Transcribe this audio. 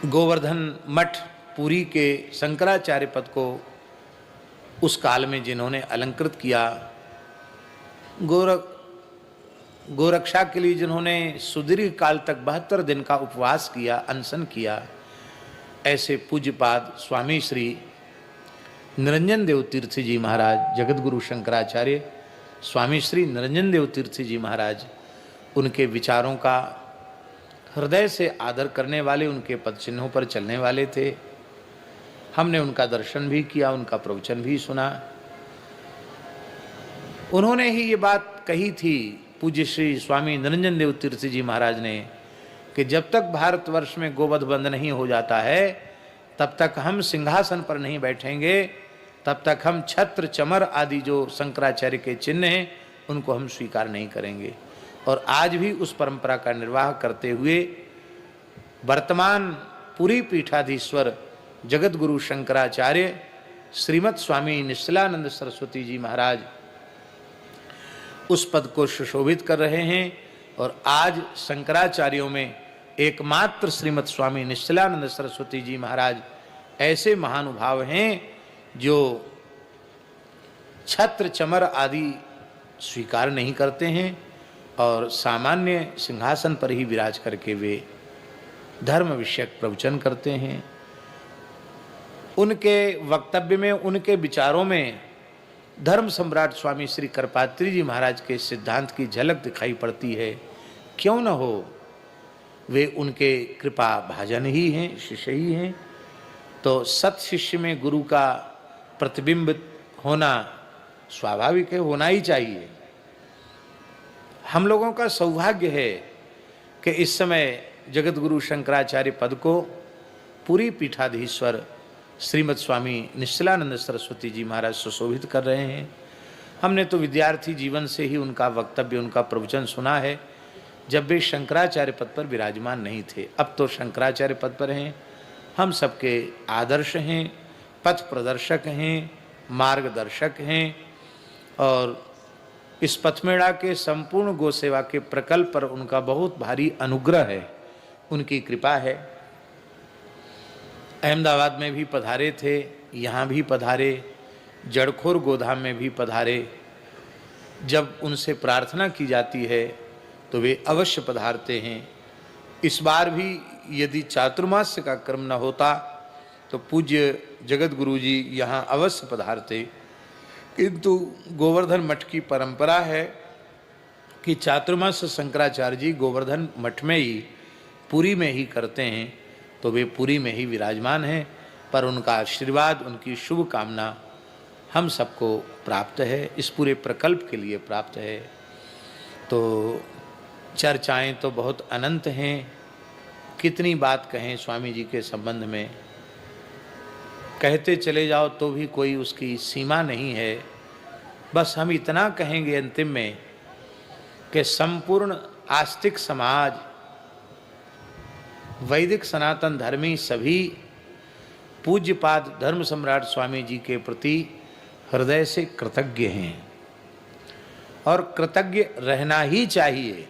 गोवर्धन मठ पुरी के शंकराचार्य पद को उस काल में जिन्होंने अलंकृत किया, गोरक्षा के लिए जिन्होंने सुदीर्घ काल तक 72 दिन का उपवास किया, अनशन किया, ऐसे पूज्यपाद स्वामी श्री निरंजन देव तीर्थ जी महाराज, जगत गुरु शंकराचार्य स्वामी श्री निरंजन देव तीर्थ जी महाराज, उनके विचारों का हृदय से आदर करने वाले, उनके पद चिन्हों पर चलने वाले थे। हमने उनका दर्शन भी किया, उनका प्रवचन भी सुना। उन्होंने ही ये बात कही थी पूज्य श्री स्वामी निरंजन देव तीर्थ जी महाराज ने कि जब तक भारतवर्ष में गोवध बंद नहीं हो जाता है तब तक हम सिंहासन पर नहीं बैठेंगे, तब तक हम छत्र चमर आदि जो शंकराचार्य के चिन्ह हैं उनको हम स्वीकार नहीं करेंगे। और आज भी उस परंपरा का निर्वाह करते हुए वर्तमान पुरी पीठाधीश्वर जगत गुरु शंकराचार्य श्रीमद स्वामी निश्चलानंद सरस्वती जी महाराज उस पद को सुशोभित कर रहे हैं। और आज शंकराचार्यों में एकमात्र श्रीमद स्वामी निश्चलानंद सरस्वती जी महाराज ऐसे महानुभाव हैं जो छत्र चमर आदि स्वीकार नहीं करते हैं और सामान्य सिंहासन पर ही विराज करके वे धर्म विषयक प्रवचन करते हैं। उनके वक्तव्य में, उनके विचारों में धर्म सम्राट स्वामी श्री करपात्री जी महाराज के सिद्धांत की झलक दिखाई पड़ती है। क्यों न हो, वे उनके कृपा भाजन ही हैं, शिष्य ही हैं। तो सत शिष्य में गुरु का प्रतिबिंब होना स्वाभाविक है, होना ही चाहिए। हम लोगों का सौभाग्य है कि इस समय जगत गुरु शंकराचार्य पद को पूरी पीठाधीश्वर श्रीमद स्वामी निश्चलानंद सरस्वती जी महाराज सुशोभित कर रहे हैं। हमने तो विद्यार्थी जीवन से ही उनका वक्तव्य, उनका प्रवचन सुना है जब वे शंकराचार्य पद पर विराजमान नहीं थे। अब तो शंकराचार्य पद पर हैं, हम सबके आदर्श हैं, पथ प्रदर्शक हैं, मार्गदर्शक हैं। और इस पथमेड़ा के संपूर्ण गो सेवा के प्रकल्प पर उनका बहुत भारी अनुग्रह है, उनकी कृपा है। अहमदाबाद में भी पधारे थे, यहाँ भी पधारे, जड़खोर गोधाम में भी पधारे। जब उनसे प्रार्थना की जाती है तो वे अवश्य पधारते हैं। इस बार भी यदि चातुर्मास्य का क्रम न होता तो पूज्य जगत गुरु जी यहाँ अवश्य पधारते, किंतु गोवर्धन मठ की परंपरा है कि चातुर्मास शंकराचार्य जी गोवर्धन मठ में ही, पुरी में ही करते हैं, तो वे पुरी में ही विराजमान हैं। पर उनका आशीर्वाद, उनकी शुभ कामना हम सबको प्राप्त है, इस पूरे प्रकल्प के लिए प्राप्त है। तो चर्चाएं तो बहुत अनंत हैं, कितनी बात कहें स्वामी जी के संबंध में, कहते चले जाओ तो भी कोई उसकी सीमा नहीं है। बस हम इतना कहेंगे अंतिम में कि संपूर्ण आस्तिक समाज, वैदिक सनातन धर्मी सभी पूज्यपाद धर्म सम्राट स्वामी जी के प्रति हृदय से कृतज्ञ हैं और कृतज्ञ रहना ही चाहिए।